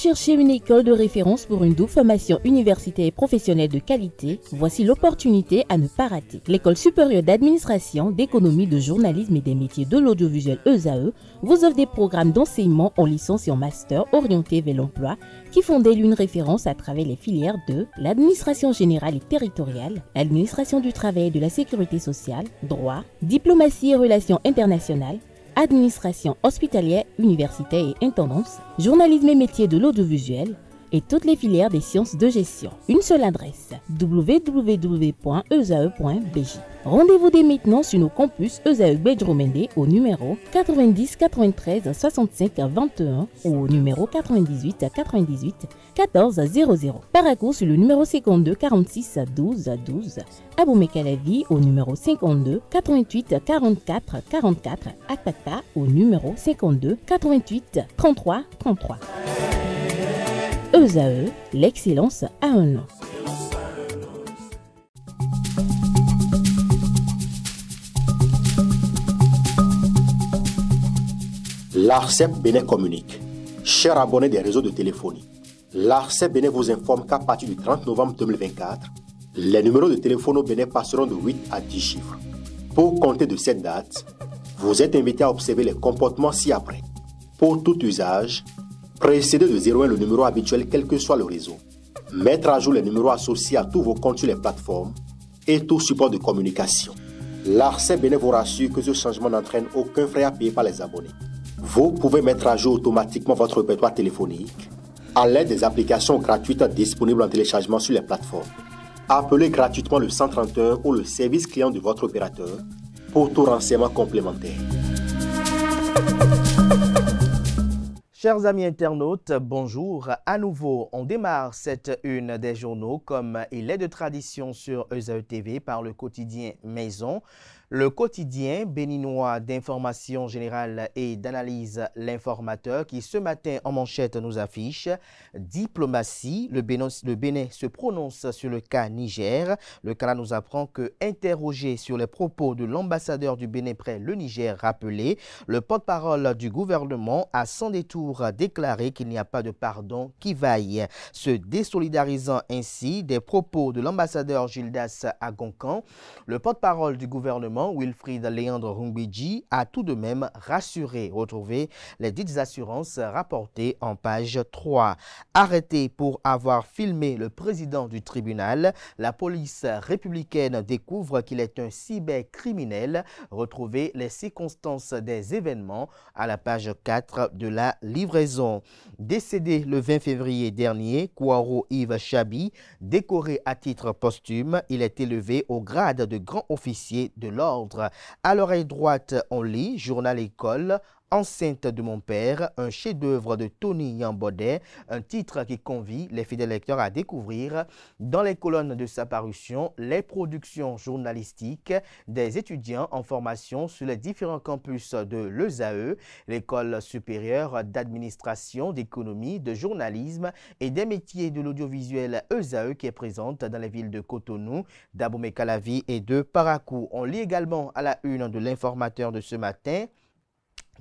cherchez une école de référence pour une double formation universitaire et professionnelle de qualité? Voici l'opportunité à ne pas rater. L'École supérieure d'administration, d'économie, de journalisme et des métiers de l'audiovisuel ESAE vous offre des programmes d'enseignement en licence et en master orientés vers l'emploi qui font d'elle une référence à travers les filières de l'administration générale et territoriale, l'administration du travail et de la sécurité sociale, droit, diplomatie et relations internationales, administration hospitalière, universitaire et intendance, journalisme et métiers de l'audiovisuel et toutes les filières des sciences de gestion. Une seule adresse, www.esae.bj. Rendez-vous dès maintenant sur nos campus ESAE Bedjromende au numéro 90 93 65 21 ou au numéro 98 98 14 00. Parakou sur le numéro 52 46 12 12. Aboumé-Calavi au numéro 52 88 44 44. Akpata au numéro 52 88 33 33. ESAE, l'excellence a un nom. L'ARCEP Bénin communique. Chers abonnés des réseaux de téléphonie, l'ARCEP Bénin vous informe qu'à partir du 30 novembre 2024, les numéros de téléphone au Bénin passeront de 8 à 10 chiffres. Pour compter de cette date, vous êtes invité à observer les comportements ci-après. Pour tout usage, précédez de 01 le numéro habituel quel que soit le réseau. Mettre à jour les numéros associés à tous vos comptes sur les plateformes et tout support de communication. L'ARCEP Bénin vous rassure que ce changement n'entraîne aucun frais à payer par les abonnés. Vous pouvez mettre à jour automatiquement votre répertoire téléphonique à l'aide des applications gratuites disponibles en téléchargement sur les plateformes. Appelez gratuitement le 131 ou le service client de votre opérateur pour tout renseignement complémentaire. Chers amis internautes, bonjour. À nouveau, on démarre cette une des journaux comme il est de tradition sur ESAE TV par le quotidien Maison. Le quotidien béninois d'information générale et d'analyse L'Informateur qui ce matin en manchette nous affiche diplomatie. Le Bénin se prononce sur le cas Niger. Le Canada nous apprend que interrogé sur les propos de l'ambassadeur du Bénin près le Niger rappelé, le porte-parole du gouvernement a sans détour déclaré qu'il n'y a pas de pardon qui vaille. Se désolidarisant ainsi des propos de l'ambassadeur Gildas Agoncan, le porte-parole du gouvernement Wilfried Léandre Rumbidji a tout de même rassuré. Retrouvez les dites assurances rapportées en page 3. Arrêté pour avoir filmé le président du tribunal, la police républicaine découvre qu'il est un cybercriminel. Retrouvez les circonstances des événements à la page 4 de la livraison. Décédé le 20 février dernier, Kouaro Yves Chabi, décoré à titre posthume, il est élevé au grade de grand officier de l'ordre. À l'oreille droite, on lit Journal École, Enceinte de mon père, un chef-d'œuvre de Tony Yambaudet, un titre qui convie les fidèles lecteurs à découvrir dans les colonnes de sa parution les productions journalistiques des étudiants en formation sur les différents campus de l'ESAE, l'École supérieure d'administration, d'économie, de journalisme et des métiers de l'audiovisuel ESAE qui est présente dans les villes de Cotonou, d'Abomey-Calavi et de Parakou. On lit également à la une de l'Informateur de ce matin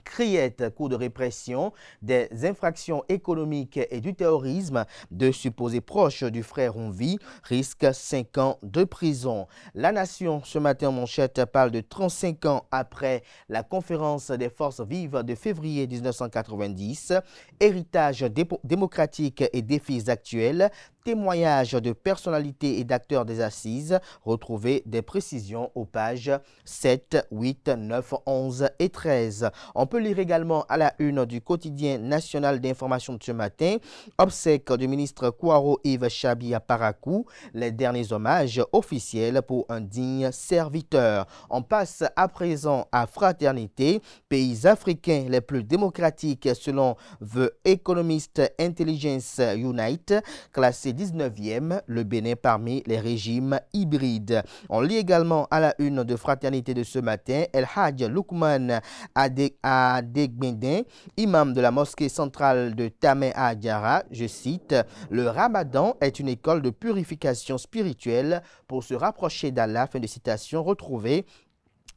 Criette, coup de répression des infractions économiques et du terrorisme de supposés proches du frère Onvi risque 5 ans de prison. La Nation, ce matin en manchette, parle de 35 ans après la conférence des forces vives de février 1990, héritage démocratique et défis actuels, témoignages de personnalités et d'acteurs des assises. Retrouvez des précisions aux pages 7, 8, 9, 11 et 13. On peut lire également à la une du quotidien national d'information de ce matin, obsèques du ministre Kouaro Yves Chabi à Parakou, les derniers hommages officiels pour un digne serviteur. On passe à présent à Fraternité, pays africains les plus démocratiques selon The Economist Intelligence Unite, classé 19e, le Bénin parmi les régimes hybrides. On lit également à la une de Fraternité de ce matin, El Hadj Lukman Adegbendin, imam de la mosquée centrale de Tamé Adjara, je cite, « Le Ramadan est une école de purification spirituelle pour se rapprocher d'Allah », fin de citation retrouvée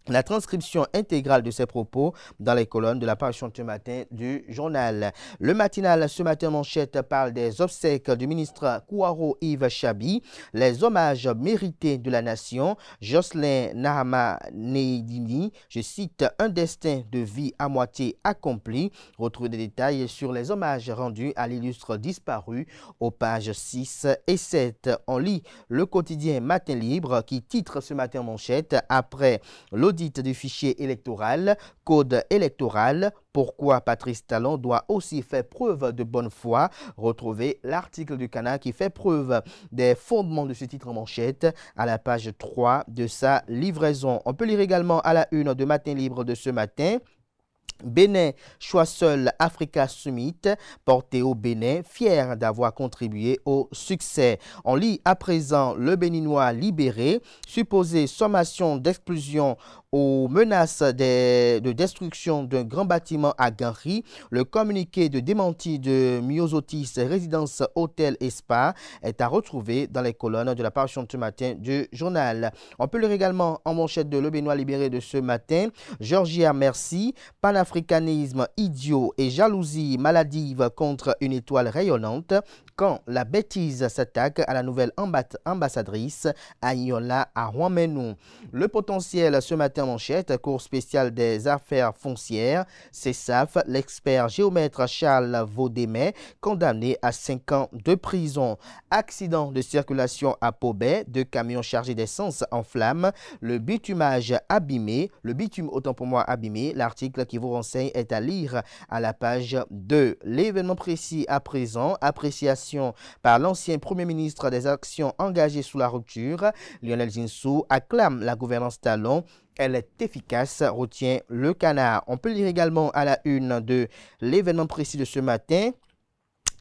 La transcription intégrale de ces propos dans les colonnes de la parution ce matin du journal. Le matinal ce matin manchette parle des obsèques du ministre Kouaro Yves Chabi, les hommages mérités de la nation, Jocelyn Nahama Neidini, je cite, un destin de vie à moitié accompli. Retrouvez des détails sur les hommages rendus à l'illustre disparu aux pages 6 et 7. On lit le quotidien Matin Libre qui titre ce matin manchette après l'audit du fichier électoral, code électoral, pourquoi Patrice Talon doit aussi faire preuve de bonne foi. Retrouvez l'article du Canard qui fait preuve des fondements de ce titre en manchette à la page 3 de sa livraison. On peut lire également à la une de Matin Libre de ce matin. Bénin, choix seul Africa Summit, porté au Bénin, fier d'avoir contribué au succès. On lit à présent le Béninois libéré, supposée sommation d'exclusion aux menaces de destruction d'un grand bâtiment à Ganri. Le communiqué de démenti de Myosotis Résidence Hôtel et Spa est à retrouver dans les colonnes de la parution de ce matin du journal. On peut lire également en manchette de Le Béninois libéré de ce matin. Georgia Merci, panafricanisme idiot et jalousie maladive contre une étoile rayonnante. Quand la bêtise s'attaque à la nouvelle ambassadrice Ayola Arwamenou. Le potentiel ce matin manchette, cours spécial des affaires foncières, CESAF, l'expert géomètre Charles Vaudémet, condamné à 5 ans de prison. Accident de circulation à Pobet, 2 camions chargés d'essence en flammes, le bitumage abîmé, le bitume autant pour moi abîmé, l'article qui vous renseigne est à lire à la page 2. L'événement précis à présent, appréciation par l'ancien Premier ministre des actions engagées sous la rupture, Lionel Zinsou acclame la gouvernance Talon. Elle est efficace, retient le Canard. On peut lire également à la une de l'événement précis de ce matin.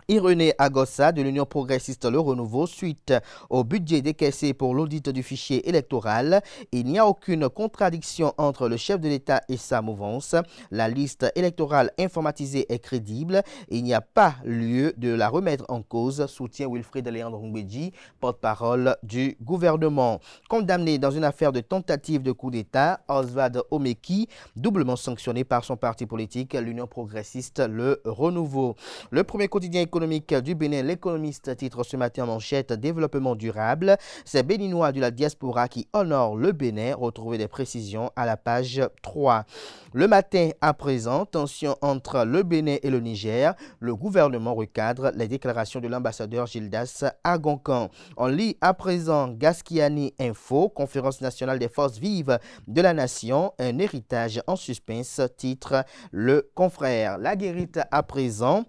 Irénée Agossa de l'Union progressiste Le Renouveau suite au budget décaissé pour l'audit du fichier électoral. Il n'y a aucune contradiction entre le chef de l'État et sa mouvance. La liste électorale informatisée est crédible. Il n'y a pas lieu de la remettre en cause, soutient Wilfrid Léandre Ngbeji, porte-parole du gouvernement. Condamné dans une affaire de tentative de coup d'État, Oswald Omeki, doublement sanctionné par son parti politique, l'Union progressiste Le Renouveau. Le premier quotidien économique du Bénin, l'économiste titre ce matin en manchette développement durable. C'est Béninois de la diaspora qui honore le Bénin. Retrouvez des précisions à la page 3. Le matin à présent, tension entre le Bénin et le Niger. Le gouvernement recadre les déclarations de l'ambassadeur Gildas Agoncan. On lit à présent Gaskiani Info, conférence nationale des forces vives de la nation, un héritage en suspense, titre le confrère. La guérite à présent.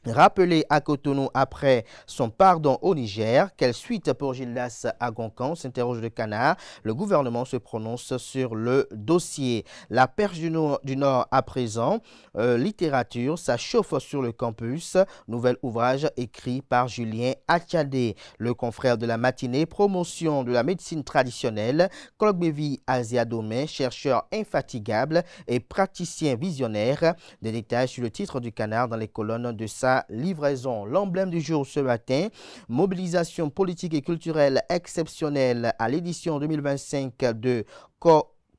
Rappelé à Cotonou après son pardon au Niger, quelle suite pour Gildas Agoncan, s'interroge le Canard. Le gouvernement se prononce sur le dossier. La perche du Nord à présent, littérature, ça chauffe sur le campus. Nouvel ouvrage écrit par Julien Achadé, le confrère de la matinée, promotion de la médecine traditionnelle. Kolokbevi Aziadomé, chercheur infatigable et praticien visionnaire. Des détails sur le titre du Canard dans les colonnes de sa livraison. L'emblème du jour ce matin, mobilisation politique et culturelle exceptionnelle à l'édition 2025 de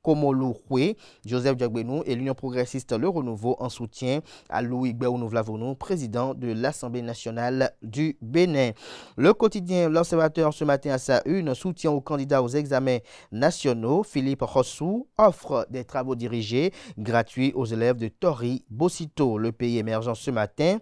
Komolou-Houé, Joseph Diagbenou et l'Union progressiste Le Renouveau en soutien à Louis Gbéounou-Vlavonou, président de l'Assemblée nationale du Bénin. Le quotidien L'Observateur ce matin à sa une, soutien aux candidats aux examens nationaux. Philippe Rossou offre des travaux dirigés gratuits aux élèves de Tori Bossito. Le pays émergent ce matin.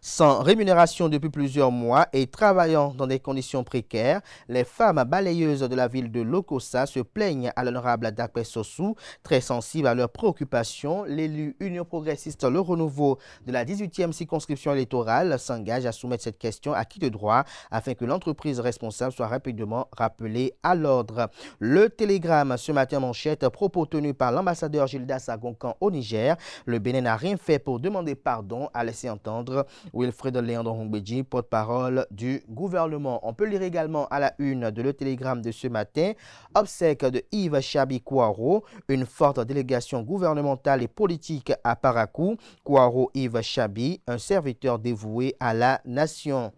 Sans rémunération depuis plusieurs mois et travaillant dans des conditions précaires, les femmes balayeuses de la ville de Lokossa se plaignent à l'honorable Dakpe Sossou, très sensible à leurs préoccupations. L'élu Union progressiste Le Renouveau de la 18e circonscription électorale s'engage à soumettre cette question à qui de droit afin que l'entreprise responsable soit rapidement rappelée à l'ordre. Le Télégramme ce matin manchette, propos tenus par l'ambassadeur Gildas Agoncan au Niger. Le Bénin n'a rien fait pour demander pardon, a laissé entendre Wilfrid Léandre Ngbeji, porte-parole du gouvernement. On peut lire également à la une de Le Télégramme de ce matin, obsèques de Yves Chabi Kouaro, une forte délégation gouvernementale et politique à Parakou. Kouaro Yves Chabi, un serviteur dévoué à la nation.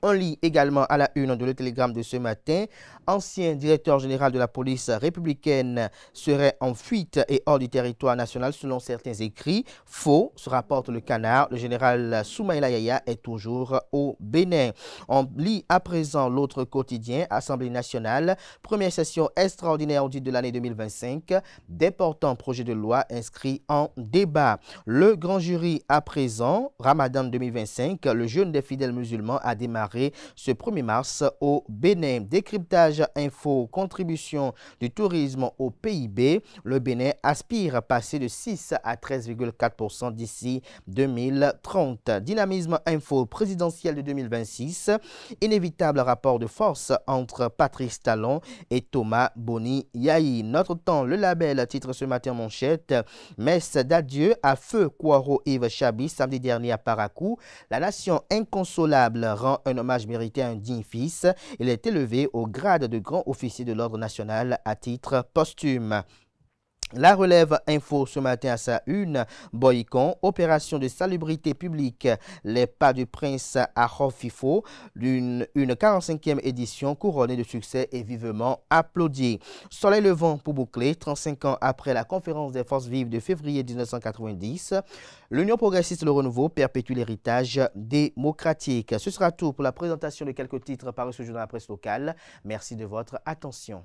On lit également à la une de Le Télégramme de ce matin, ancien directeur général de la police républicaine serait en fuite et hors du territoire national selon certains écrits. Faux, se rapporte le Canard. Le général Soumaïla Yaya est toujours au Bénin. On lit à présent l'autre quotidien, Assemblée nationale, première session extraordinaire audit de l'année 2025, d'importants projets de loi inscrits en débat. Le grand jury à présent, Ramadan 2025, le jeûne des fidèles musulmans a démarré ce 1er mars au Bénin. Décryptage info, contribution du tourisme au PIB. Le Bénin aspire à passer de 6 à 13,4% d'ici 2030. Dynamisme info présidentiel de 2026. Inévitable rapport de force entre Patrice Talon et Thomas Boni Yahi. Notre temps, le label, titre ce matin manchette. Messe d'adieu à feu Kouaro Yves Chabi samedi dernier à Parakou. La nation inconsolable rend un hommage mérité à un digne fils. Il est élevé au grade de grand officier de l'ordre national à titre posthume. La relève info ce matin à sa une, Boycon, opération de salubrité publique, les pas du prince à Rofifo, une 45e édition couronnée de succès et vivement applaudie. Soleil levant pour boucler, 35 ans après la conférence des forces vives de février 1990, l'Union progressiste Le Renouveau perpétue l'héritage démocratique. Ce sera tout pour la présentation de quelques titres parus ce jour dans la presse locale. Merci de votre attention.